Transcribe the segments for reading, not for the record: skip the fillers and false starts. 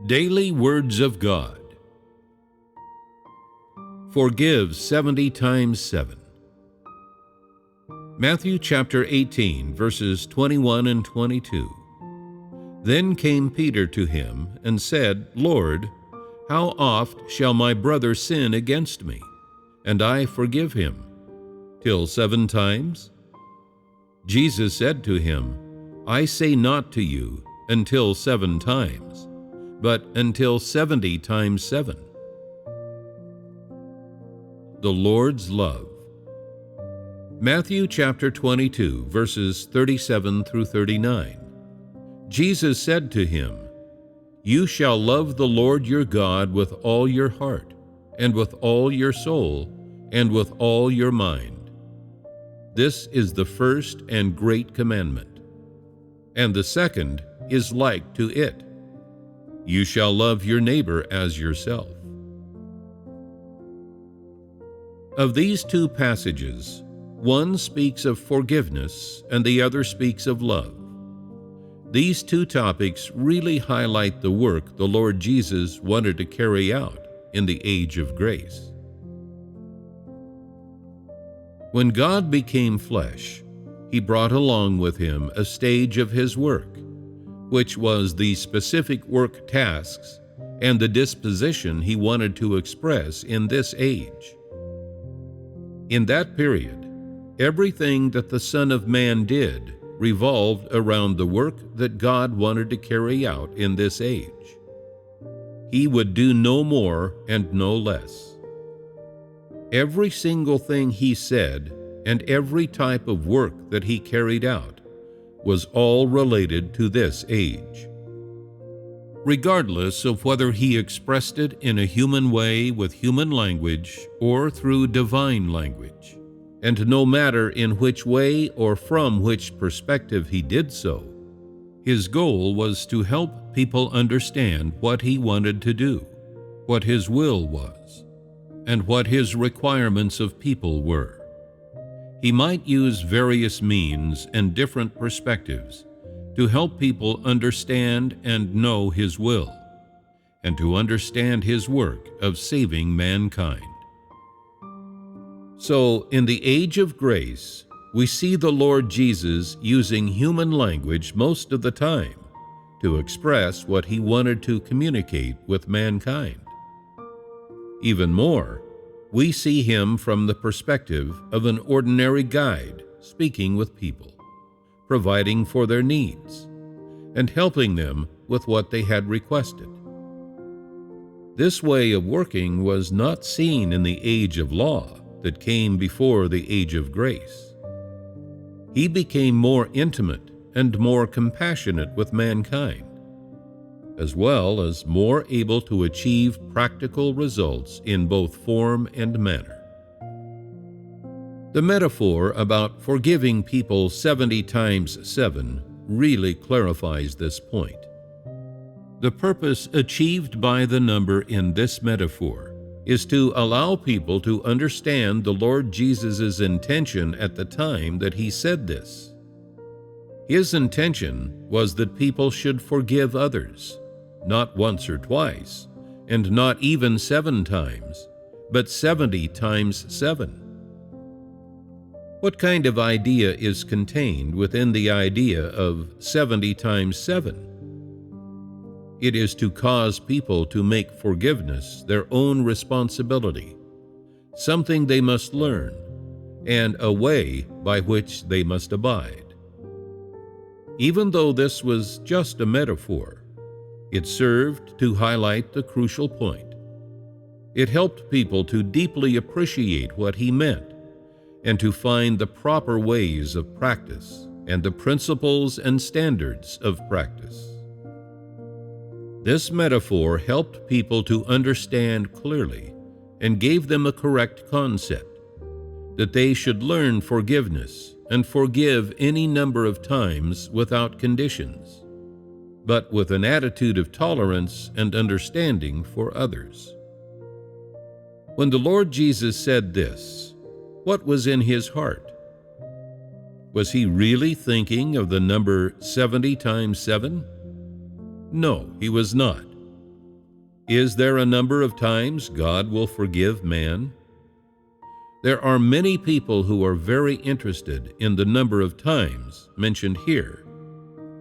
Daily Words of God. Forgive 70 times 7. Matthew chapter 18, verses 21 and 22. Then came Peter to him and said, Lord, how oft shall my brother sin against me, and I forgive him? Till 7 times? Jesus said to him, I say not to you, until 7 times, but until 70 times 7. The Lord's Love. Matthew chapter 22, verses 37 through 39. Jesus said to him, You shall love the Lord your God with all your heart, and with all your soul, and with all your mind. This is the first and great commandment. And the second is like to it. You shall love your neighbor as yourself. Of these two passages, one speaks of forgiveness and the other speaks of love. These two topics really highlight the work the Lord Jesus wanted to carry out in the age of grace. When God became flesh, He brought along with Him a stage of His work, which was the specific work tasks and the disposition He wanted to express in this age. In that period, everything that the Son of Man did revolved around the work that God wanted to carry out in this age. He would do no more and no less. Every single thing He said and every type of work that He carried out was all related to this age. Regardless of whether He expressed it in a human way with human language or through divine language, and no matter in which way or from which perspective He did so, His goal was to help people understand what He wanted to do, what His will was, and what His requirements of people were. He might use various means and different perspectives to help people understand and know His will, and to understand His work of saving mankind. So, in the age of grace, we see the Lord Jesus using human language most of the time to express what He wanted to communicate with mankind. Even more, we see Him from the perspective of an ordinary guide speaking with people, providing for their needs, and helping them with what they had requested. This way of working was not seen in the age of law that came before the age of grace. He became more intimate and more compassionate with mankind, as well as more able to achieve practical results in both form and manner. The metaphor about forgiving people 70 times 7 really clarifies this point. The purpose achieved by the number in this metaphor is to allow people to understand the Lord Jesus' intention at the time that He said this. His intention was that people should forgive others, not once or twice, and not even 7 times, but 70 times 7. What kind of idea is contained within the idea of 70 times 7? It is to cause people to make forgiveness their own responsibility, something they must learn, and a way by which they must abide. Even though this was just a metaphor, it served to highlight the crucial point. It helped people to deeply appreciate what He meant and to find the proper ways of practice and the principles and standards of practice. This metaphor helped people to understand clearly and gave them a correct concept, that they should learn forgiveness and forgive any number of times without conditions, but with an attitude of tolerance and understanding for others. When the Lord Jesus said this, what was in His heart? Was He really thinking of the number 70 times 7? No, He was not. Is there a number of times God will forgive man? There are many people who are very interested in the number of times mentioned here,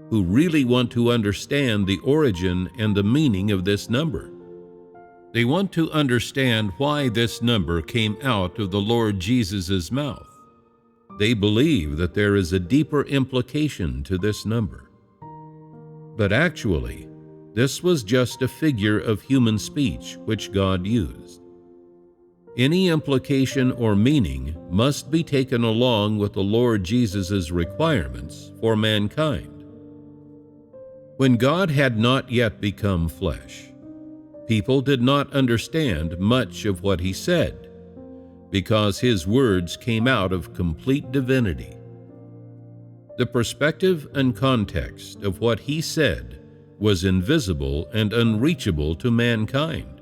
who really want to understand the origin and the meaning of this number. They want to understand why this number came out of the Lord Jesus' mouth. They believe that there is a deeper implication to this number. But actually, this was just a figure of human speech which God used. Any implication or meaning must be taken along with the Lord Jesus' requirements for mankind. When God had not yet become flesh, people did not understand much of what he said, because his words came out of complete divinity. The perspective and context of what he said was invisible and unreachable to mankind.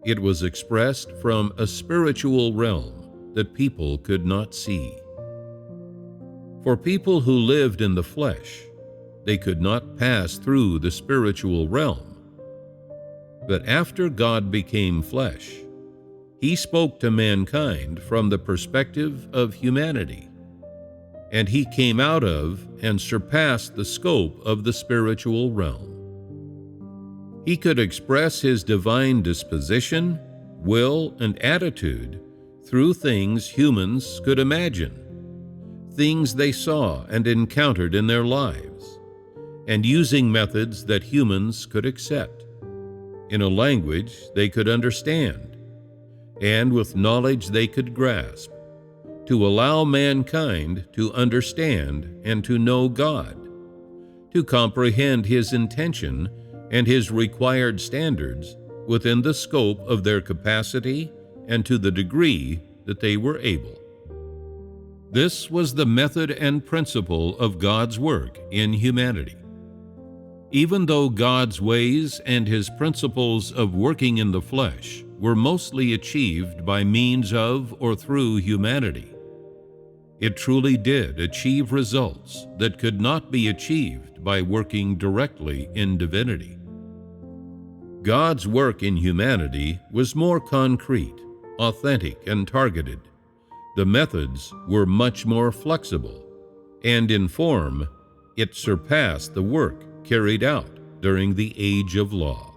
It was expressed from a spiritual realm that people could not see. For people who lived in the flesh, they could not pass through the spiritual realm. But after God became flesh, he spoke to mankind from the perspective of humanity, and he came out of and surpassed the scope of the spiritual realm. He could express his divine disposition, will, and attitude through things humans could imagine, things they saw and encountered in their lives, and using methods that humans could accept, in a language they could understand, and with knowledge they could grasp, to allow mankind to understand and to know God, to comprehend his intention and his required standards within the scope of their capacity and to the degree that they were able. This was the method and principle of God's work in humanity. Even though God's ways and his principles of working in the flesh were mostly achieved by means of or through humanity, it truly did achieve results that could not be achieved by working directly in divinity. God's work in humanity was more concrete, authentic, and targeted. The methods were much more flexible, and in form, it surpassed the work carried out during the age of law.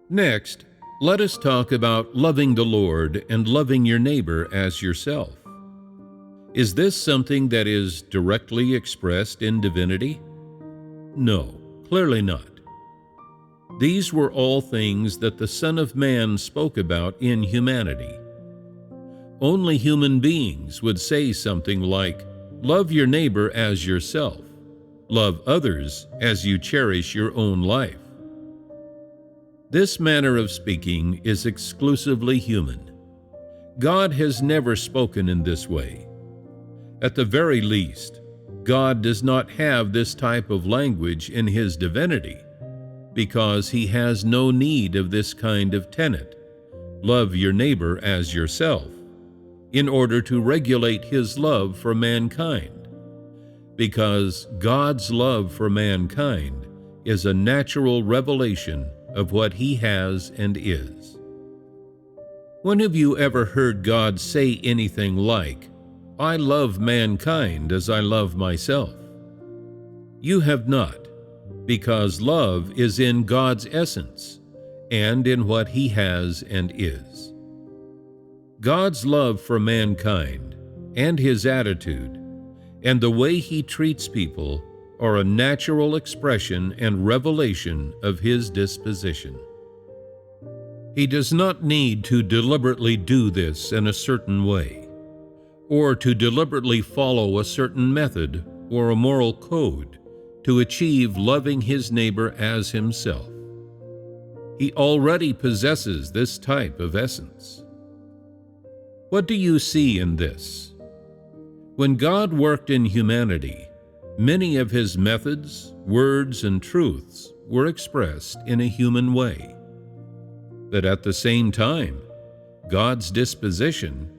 Next, let us talk about loving the Lord and loving your neighbor as yourself. Is this something that is directly expressed in divinity? No, clearly not. These were all things that the Son of Man spoke about in humanity. Only human beings would say something like, "Love your neighbor as yourself. Love others as you cherish your own life." This manner of speaking is exclusively human. God has never spoken in this way. At the very least, God does not have this type of language in his divinity, because he has no need of this kind of tenet, "Love your neighbor as yourself," in order to regulate his love for mankind, because God's love for mankind is a natural revelation of what he has and is. When have you ever heard God say anything like, "I love mankind as I love myself"? You have not, because love is in God's essence and in what he has and is. God's love for mankind and his attitude and the way he treats people are a natural expression and revelation of his disposition. He does not need to deliberately do this in a certain way, or to deliberately follow a certain method or a moral code to achieve loving his neighbor as himself. He already possesses this type of essence. What do you see in this? When God worked in humanity, many of his methods, words, and truths were expressed in a human way. But at the same time, God's disposition,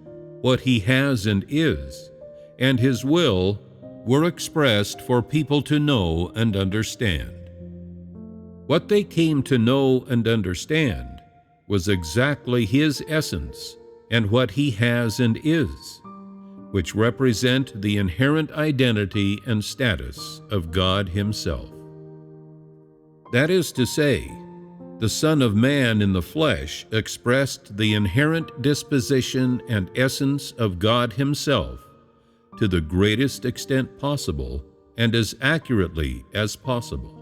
what he has and is, and his will were expressed for people to know and understand. What they came to know and understand was exactly His essence and what He has and is, which represent the inherent identity and status of God Himself. That is to say, the Son of Man in the flesh expressed the inherent disposition and essence of God Himself to the greatest extent possible and as accurately as possible.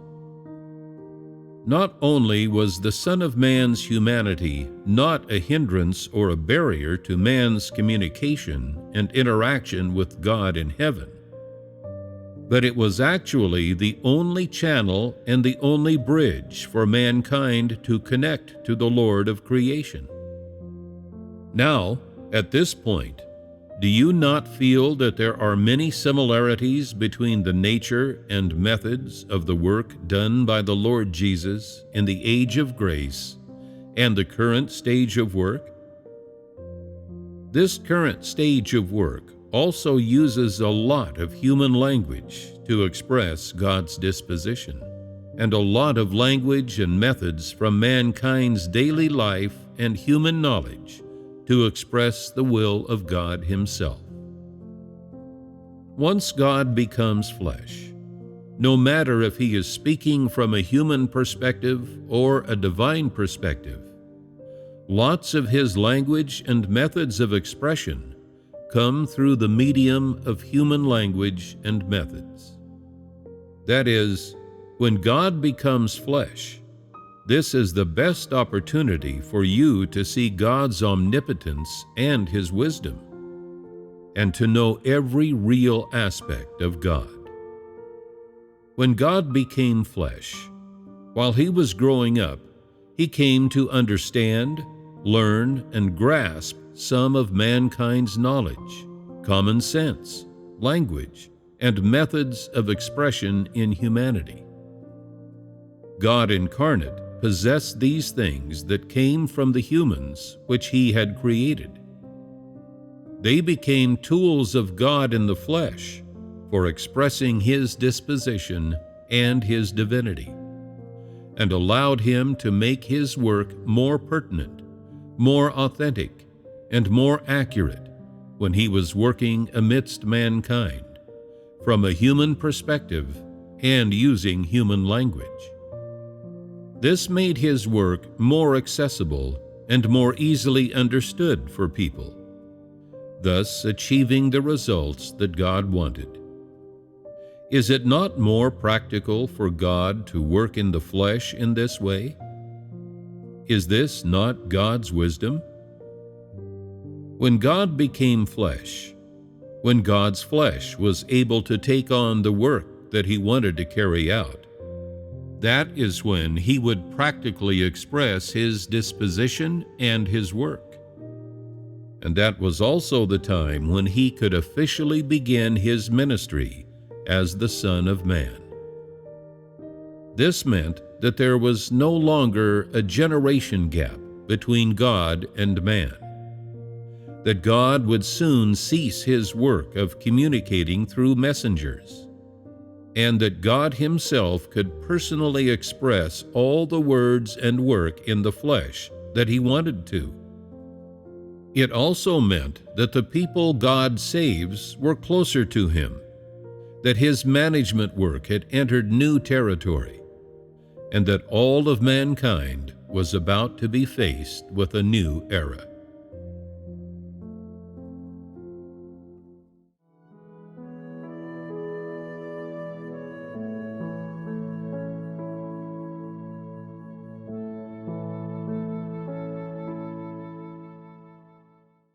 Not only was the Son of Man's humanity not a hindrance or a barrier to man's communication and interaction with God in heaven, but it was actually the only channel and the only bridge for mankind to connect to the Lord of creation. Now, at this point, do you not feel that there are many similarities between the nature and methods of the work done by the Lord Jesus in the age of grace and the current stage of work? This current stage of work also uses a lot of human language to express God's disposition, and a lot of language and methods from mankind's daily life and human knowledge to express the will of God Himself. Once God becomes flesh, no matter if He is speaking from a human perspective or a divine perspective, lots of His language and methods of expression come through the medium of human language and methods. That is, when God becomes flesh, this is the best opportunity for you to see God's omnipotence and His wisdom, and to know every real aspect of God. When God became flesh, while He was growing up, He came to understand, learn, and grasp some of mankind's knowledge, common sense, language, and methods of expression in humanity. God incarnate possessed these things that came from the humans which He had created. They became tools of God in the flesh for expressing His disposition and His divinity, and allowed Him to make His work more pertinent, more authentic, and more accurate when He was working amidst mankind, from a human perspective and using human language. This made His work more accessible and more easily understood for people, thus achieving the results that God wanted. Is it not more practical for God to work in the flesh in this way? Is this not God's wisdom? When God became flesh, when God's flesh was able to take on the work that He wanted to carry out, that is when He would practically express His disposition and His work. And that was also the time when He could officially begin His ministry as the Son of Man. This meant that there was no longer a generation gap between God and man, that God would soon cease His work of communicating through messengers, and that God Himself could personally express all the words and work in the flesh that He wanted to. It also meant that the people God saves were closer to Him, that His management work had entered new territory, and that all of mankind was about to be faced with a new era.